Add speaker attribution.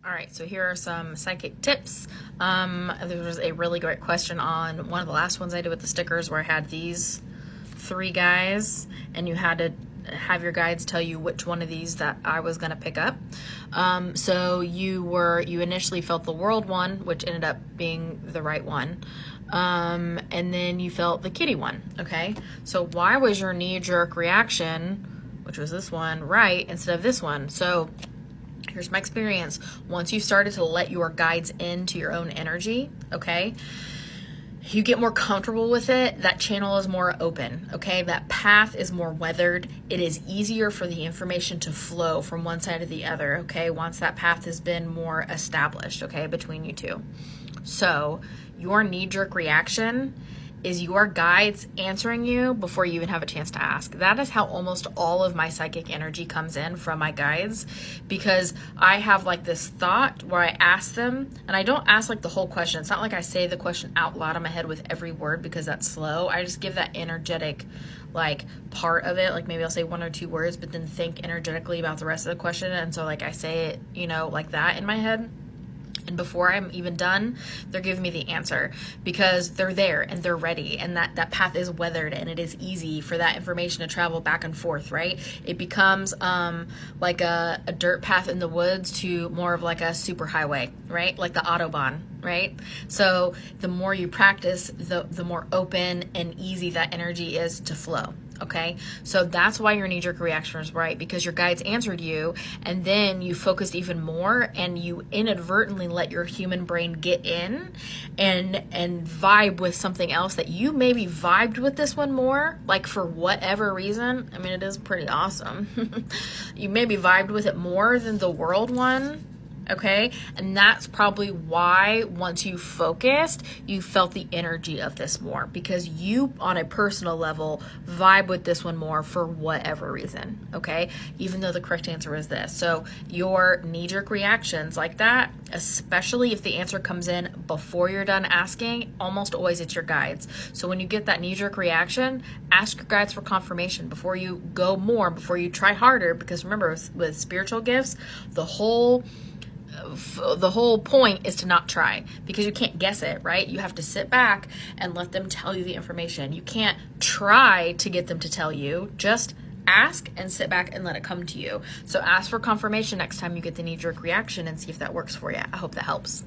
Speaker 1: All right, so here are some psychic tips. There was a really great question on one of the last ones I did with the stickers where I had these 3 guys and you had to have your guides tell you which one of these that I was going to pick up. So you initially felt the world one, which ended up being the right one. And then you felt the kitty one. Okay. So why was your knee-jerk reaction, which was this one, right instead of this one? So here's my experience. Once you started to let your guides into your own energy, okay, you get more comfortable with it. That channel is more open, okay? That path is more weathered. It is easier for the information to flow from one side to the other, okay? Once that path has been more established, okay, between you two. So your knee-jerk reaction is your guides answering you before you even have a chance to ask. That is how almost all of my psychic energy comes in from my guides, because I have like this thought where I ask them, and I don't ask like the whole question. It's not like I say the question out loud in my head with every word because that's slow. I just give that energetic like part of it. Like maybe I'll say 1 or 2 words, but then think energetically about the rest of the question. And so like I say it, you know, like that in my head. And before I'm even done, they're giving me the answer because they're there and they're ready, and that path is weathered and it is easy for that information to travel back and forth, right? It becomes like a dirt path in the woods to more of like a super highway, right? Like the Autobahn, right? So the more you practice, the more open and easy that energy is to flow. Okay, so that's why your knee-jerk reaction was right, because your guides answered you, and then you focused even more, and you inadvertently let your human brain get in and vibe with something else that you maybe vibed with this one more, like for whatever reason. I mean, it is pretty awesome. You maybe vibed with it more than the world one. Okay, and that's probably why once you focused, you felt the energy of this more, because you on a personal level vibe with this one more for whatever reason. Okay, even though the correct answer is this. So your knee-jerk reactions like that, especially if the answer comes in before you're done asking, almost always it's your guides. So when you get that knee-jerk reaction, ask your guides for confirmation before you go more, before you try harder, because remember with spiritual gifts, the whole point is to not try, because you can't guess it, right? You have to sit back and let them tell you the information. You can't try to get them to tell you. Just ask and sit back and let it come to you. So ask for confirmation next time you get the knee-jerk reaction and see if that works for you. I hope that helps.